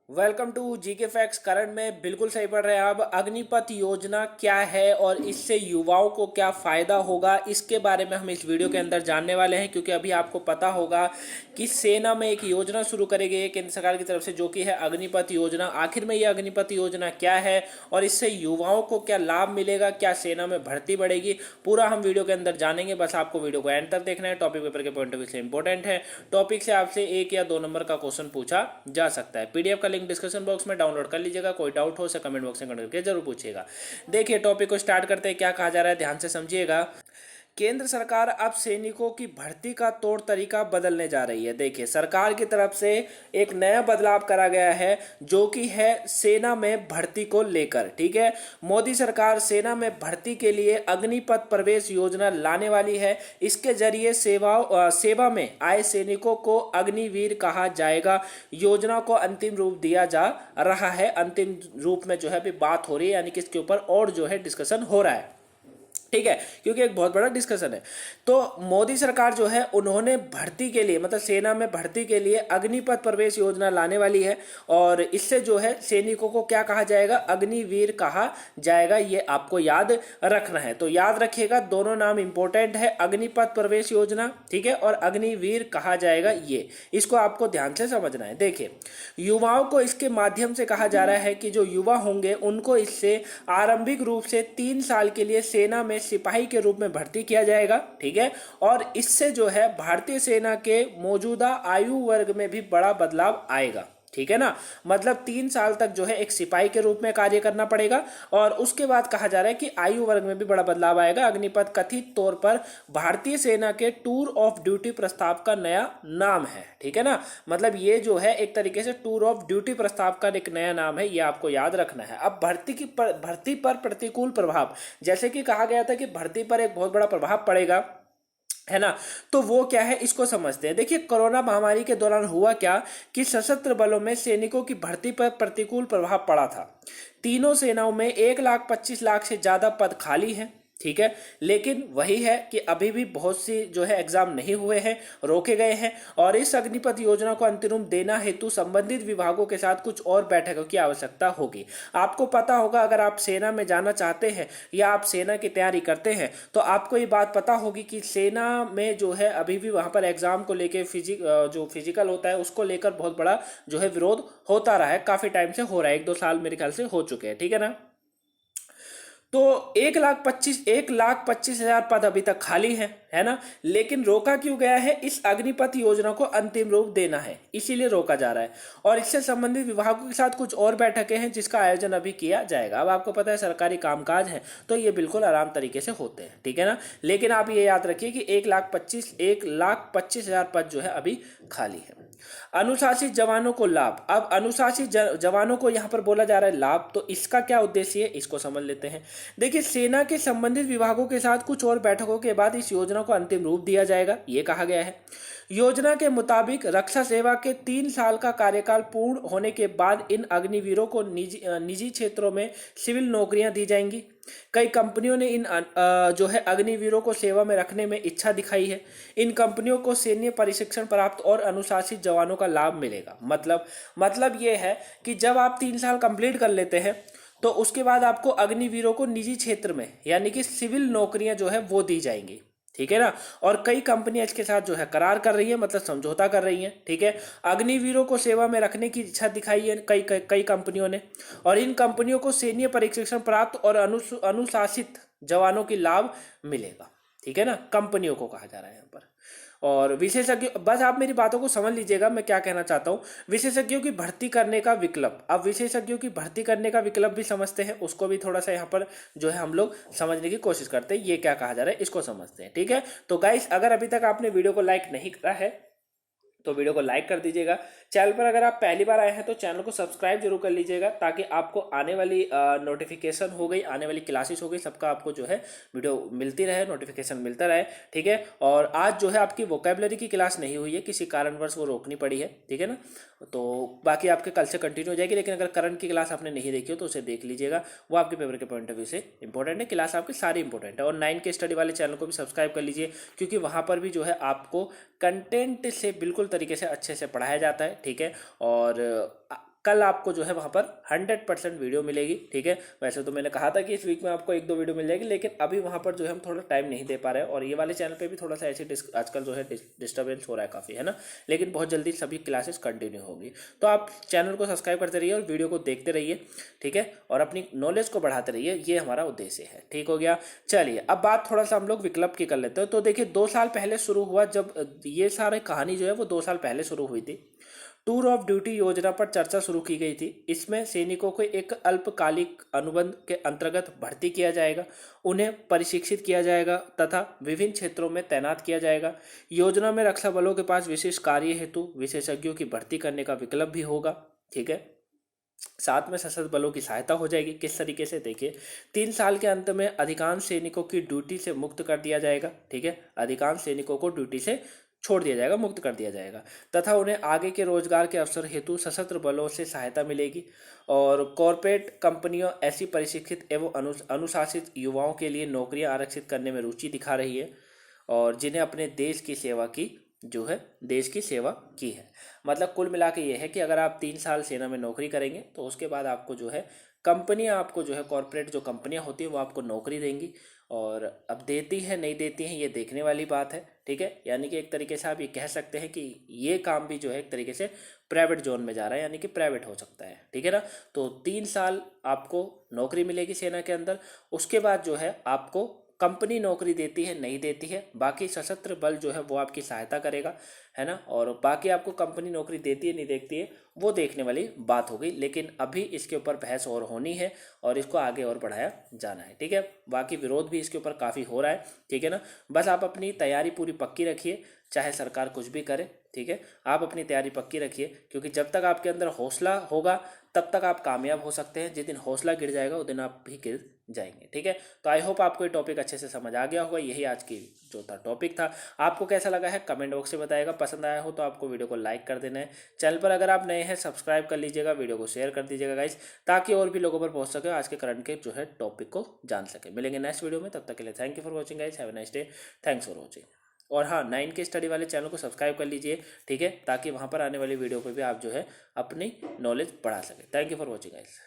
Welcome to GK facts. Current में बिल्कुल सही पढ़ रहे हैं। अब अग्निपथ योजना क्या है और इससे युवाओं को क्या फायदा होगा, इसके बारे में हम इस वीडियो के अंदर जानने वाले हैं। क्योंकि अभी आपको पता होगा कि सेना में एक योजना शुरू करी गई है केंद्र सरकार की तरफ से, जो कि है अग्निपथ योजना। आखिर में ये अग्निपथ योजना क्या है और इससे युवाओं को क्या लाभ मिलेगा, क्या सेना में भर्ती बढ़ेगी, पूरा हम वीडियो के अंदर जानेंगे। बस आपको वीडियो को एंड तक देखना है। टॉपिक पेपर के पॉइंट ऑफ व्यू से इंपॉर्टेंट है। टॉपिक से आपसे 1 या 2 नंबर का क्वेश्चन पूछा जा सकता है। पीडीएफ का लिंक डिस्क्रिप्शन बॉक्स में डाउनलोड कर लीजिएगा। कोई डाउट हो उसे कमेंट बॉक्स में कमेंट करके जरूर पूछिएगा। देखिए, टॉपिक को स्टार्ट करते हैं। क्या कहा जा रहा है, ध्यान से समझिएगा। केंद्र सरकार अब सैनिकों की भर्ती का तौर तरीका बदलने जा रही है। देखिए, सरकार की तरफ से एक नया बदलाव करा गया है, जो कि है सेना में भर्ती को लेकर। ठीक है, मोदी सरकार सेना में भर्ती के लिए अग्निपथ प्रवेश योजना लाने वाली है। इसके जरिए सेवा में आए सैनिकों को अग्निवीर कहा जाएगा। योजना को अंतिम रूप दिया जा रहा है। अंतिम रूप में जो है अभी बात हो रही है, यानी कि इसके ऊपर और जो है डिस्कशन हो रहा है। ठीक है, क्योंकि एक बहुत बड़ा डिस्कशन है। तो मोदी सरकार जो है उन्होंने भर्ती के लिए, मतलब सेना में भर्ती के लिए अग्निपथ प्रवेश योजना लाने वाली है। और इससे जो है सैनिकों को क्या कहा जाएगा, अग्निवीर कहा जाएगा। ये आपको याद रखना है। तो याद रखिएगा, दोनों नाम इंपॉर्टेंट है, अग्निपथ प्रवेश योजना, ठीक है, और अग्निवीर कहा जाएगा। ये इसको आपको ध्यान से समझना है। देखिए, युवाओं को इसके माध्यम से कहा जा रहा है कि जो युवा होंगे उनको इससे आरंभिक रूप से 3 साल के लिए सेना में सिपाही के रूप में भर्ती किया जाएगा। ठीक है, और इससे जो है भारतीय सेना के मौजूदा आयु वर्ग में भी बड़ा बदलाव आएगा। ठीक है ना, मतलब 3 साल तक जो है एक सिपाही के रूप में कार्य करना पड़ेगा। और उसके बाद कहा जा रहा है कि आयु वर्ग में भी बड़ा बदलाव आएगा। अग्निपथ कथित तौर पर भारतीय सेना के टूर ऑफ ड्यूटी प्रस्ताव का नया नाम है। ठीक है ना, मतलब ये जो है एक तरीके से टूर ऑफ ड्यूटी प्रस्ताव का एक नया नाम है, ये आपको याद रखना है। अब भर्ती पर प्रतिकूल प्रभाव, जैसे कि कहा गया था कि भर्ती पर एक बहुत बड़ा प्रभाव पड़ेगा, है ना। तो वो क्या है, इसको समझते हैं। देखिए, कोरोना महामारी के दौरान हुआ क्या कि सशस्त्र बलों में सैनिकों की भर्ती पर प्रतिकूल प्रभाव पड़ा था। तीनों सेनाओं में 1,25,00,000 से ज्यादा पद खाली हैं। ठीक है, लेकिन वही है कि अभी भी बहुत सी जो है एग्जाम नहीं हुए हैं, रोके गए हैं। और इस अग्निपथ योजना को अंतिम रूप देना हेतु संबंधित विभागों के साथ कुछ और बैठकों की आवश्यकता होगी। आपको पता होगा, अगर आप सेना में जाना चाहते हैं या आप सेना की तैयारी करते हैं तो आपको ये बात पता होगी कि सेना में जो है अभी भी वहां पर एग्जाम को लेकर जो फिजिकल होता है उसको लेकर बहुत बड़ा जो है विरोध होता रहा है। काफी टाइम से हो रहा है, 1-2 साल मेरे ख्याल से हो चुके हैं। ठीक है ना। तो 1,25,000 पद अभी तक खाली है ना। लेकिन रोका क्यों गया है, इस अग्निपथ योजना को अंतिम रूप देना है, इसीलिए रोका जा रहा है। और इससे संबंधित विभागों के साथ कुछ और बैठकें हैं जिसका आयोजन अभी किया जाएगा। अब आपको पता है सरकारी कामकाज है तो ये बिल्कुल आराम तरीके से होते हैं। ठीक है ना, लेकिन आप ये याद रखिए कि 1,25,000 पद जो है अभी खाली है। अनुशासित जवानों को लाभ। अब अनुशासित जवानों को यहां पर बोला जा रहा है लाभ, तो इसका क्या उद्देश्य है, इसको समझ लेते हैं। देखिए, सेना के संबंधित विभागों के साथ कुछ और बैठकों के बाद इस योजना को अंतिम रूप दिया जाएगा, ये कहा गया है। योजना के मुताबिक रक्षा सेवा के 3 साल का कार्यकाल पूर्ण होने के बाद इन अग्निवीरों को निजी क्षेत्रों में सिविल नौकरियां दी जाएंगी। कई कंपनियों ने इन जो है अग्निवीरों को सेवा में रखने में इच्छा दिखाई है। इन कंपनियों को सैन्य प्रशिक्षण प्राप्त और अनुशासित जवानों का लाभ मिलेगा। मतलब ये है कि जब आप 3 साल कंप्लीट कर लेते हैं तो उसके बाद आपको अग्निवीरों को निजी क्षेत्र में यानी कि सिविल नौकरियां जो है वो दी जाएंगी। ठीक है ना, और कई कंपनियां इसके साथ जो है करार कर रही है, मतलब समझौता कर रही हैं। ठीक है, अग्निवीरों को सेवा में रखने की इच्छा दिखाई है कई कंपनियों ने। और इन कंपनियों को सैन्य प्रशिक्षण प्राप्त और अनुशासित जवानों की लाभ मिलेगा। ठीक है ना, कंपनियों को कहा जा रहा है यहाँ पर। और विशेषज्ञ, बस आप मेरी बातों को समझ लीजिएगा मैं क्या कहना चाहता हूँ। विशेषज्ञों की भर्ती करने का विकल्प, अब विशेषज्ञों की भर्ती करने का विकल्प भी समझते हैं, उसको भी थोड़ा सा यहाँ पर जो है हम लोग समझने की कोशिश करते हैं। ये क्या कहा जा रहा है इसको समझते हैं। ठीक है, तो गाइस, अगर अभी तक आपने वीडियो को लाइक नहीं करा है तो वीडियो को लाइक कर दीजिएगा। चैनल पर अगर आप पहली बार आए हैं तो चैनल को सब्सक्राइब जरूर कर लीजिएगा, ताकि आपको आने वाली नोटिफिकेशन हो गई, आने वाली क्लासेस हो गई, सबका आपको जो है वीडियो मिलती रहे, नोटिफिकेशन मिलता रहे। ठीक है, और आज जो है आपकी वोकेबलरी की क्लास नहीं हुई है, किसी कारणवश वो रोकनी पड़ी है। ठीक है ना, तो बाकी आपके कल से कंटिन्यू हो जाएगी। लेकिन अगर करंट की क्लास आपने नहीं देखी हो तो उसे देख लीजिएगा, वो आपके पेपर के पॉइंट ऑफ व्यू से इंपॉर्टेंट है। क्लास आपकी सारी इंपॉर्टेंट है। और 9 के स्टडी वाले चैनल को भी सब्सक्राइब कर लीजिए, क्योंकि वहाँ पर भी जो है आपको कंटेंट से बिल्कुल तरीके से अच्छे से पढ़ाया जाता है। ठीक है, और कल आपको जो है वहाँ पर 100% वीडियो मिलेगी, ठीक है। वैसे तो मैंने कहा था कि इस वीक में आपको 1-2 वीडियो मिल जाएगी, लेकिन अभी वहाँ पर जो है हम थोड़ा टाइम नहीं दे पा रहे हैं, और ये वाले चैनल पे भी थोड़ा सा ऐसे आजकल जो है डिस्टर्बेंस हो रहा है काफ़ी, है ना। लेकिन बहुत जल्दी सभी क्लासेस कंटिन्यू होगी। तो आप चैनल को सब्सक्राइब करते रहिए और वीडियो को देखते रहिए, ठीक है, और अपनी नॉलेज को बढ़ाते रहिए, ये हमारा उद्देश्य है। ठीक हो गया। चलिए अब बात थोड़ा सा हम लोग विकल्प की कर लेते हैं। तो देखिए 2 साल पहले शुरू हुआ, जब ये सारी कहानी जो है वो 2 साल पहले शुरू हुई थी। टूर ऑफ ड्यूटी योजना पर चर्चा शुरू की गई थी। इसमें सैनिकों को एक अल्पकालिक अनुबंध के अंतर्गत भर्ती किया जाएगा, उन्हें प्रशिक्षित किया जाएगा तथा विभिन्न क्षेत्रों में तैनात किया जाएगा। योजना में रक्षा बलों के पास विशेष कार्य हेतु विशेषज्ञों की भर्ती करने का विकल्प भी होगा, ठीक है। साथ में सशस्त्र बलों की सहायता हो जाएगी। किस तरीके से, देखिए 3 साल के अंत में अधिकांश सैनिकों की ड्यूटी से मुक्त कर दिया जाएगा, ठीक है। अधिकांश सैनिकों को ड्यूटी से छोड़ दिया जाएगा, मुक्त कर दिया जाएगा, तथा उन्हें आगे के रोजगार के अवसर हेतु सशस्त्र बलों से सहायता मिलेगी। और कॉरपोरेट कंपनियों ऐसी प्रशिक्षित एवं अनुशासित युवाओं के लिए नौकरियां आरक्षित करने में रुचि दिखा रही है, और जिन्हें अपने देश की सेवा की जो है देश की सेवा की है। मतलब कुल मिला के ये है कि अगर आप 3 साल सेना में नौकरी करेंगे तो उसके बाद आपको जो है कंपनियां, आपको जो है कॉरपोरेट जो कंपनियां होती हैं वो आपको नौकरी देंगी। और अब देती है नहीं देती हैं ये देखने वाली बात है, ठीक है। यानी कि एक तरीके से आप ये कह सकते हैं कि ये काम भी जो है एक तरीके से प्राइवेट जोन में जा रहा है, यानी कि प्राइवेट हो सकता है, ठीक है ना। तो 3 साल आपको नौकरी मिलेगी सेना के अंदर। उसके बाद जो है आपको कंपनी नौकरी देती है नहीं देती है, बाकी सशस्त्र बल जो है वो आपकी सहायता करेगा, है ना। और बाकी आपको कंपनी नौकरी देती है नहीं देती है वो देखने वाली बात हो गई। लेकिन अभी इसके ऊपर बहस और होनी है और इसको आगे और बढ़ाया जाना है, ठीक है। बाकी विरोध भी इसके ऊपर काफ़ी हो रहा है, ठीक है ना। बस आप अपनी तैयारी पूरी पक्की रखिए, चाहे सरकार कुछ भी करे, ठीक है। आप अपनी तैयारी पक्की रखिए, क्योंकि जब तक आपके अंदर हौसला होगा तब तक आप कामयाब हो सकते हैं। जिस दिन हौसला गिर जाएगा उस दिन आप भी गिर जाएंगे, ठीक है। तो आई होप आपको ये टॉपिक अच्छे से समझ आ गया होगा। यही आज की जो था टॉपिक था। आपको कैसा लगा है कमेंट बॉक्स से बताइएगा। पसंद आया हो तो आपको वीडियो को लाइक कर देना है। चैनल पर अगर आप नए हैं सब्सक्राइब कर लीजिएगा, वीडियो को शेयर कर दीजिएगा गाइस, ताकि और भी लोगों पर पहुंच सके, आज के करंट के जो है टॉपिक को जान सके। मिलेंगे नेक्स्ट वीडियो में, तब तक के लिए thank you for watching guys, have a nice day, thanks for watching. और हाँ, 9K स्टडी वाले चैनल को सब्सक्राइब कर लीजिए, ठीक है, ताकि वहाँ पर आने वाली वीडियो पर भी आप जो है अपनी नॉलेज बढ़ा सके। Thank you for watching guys.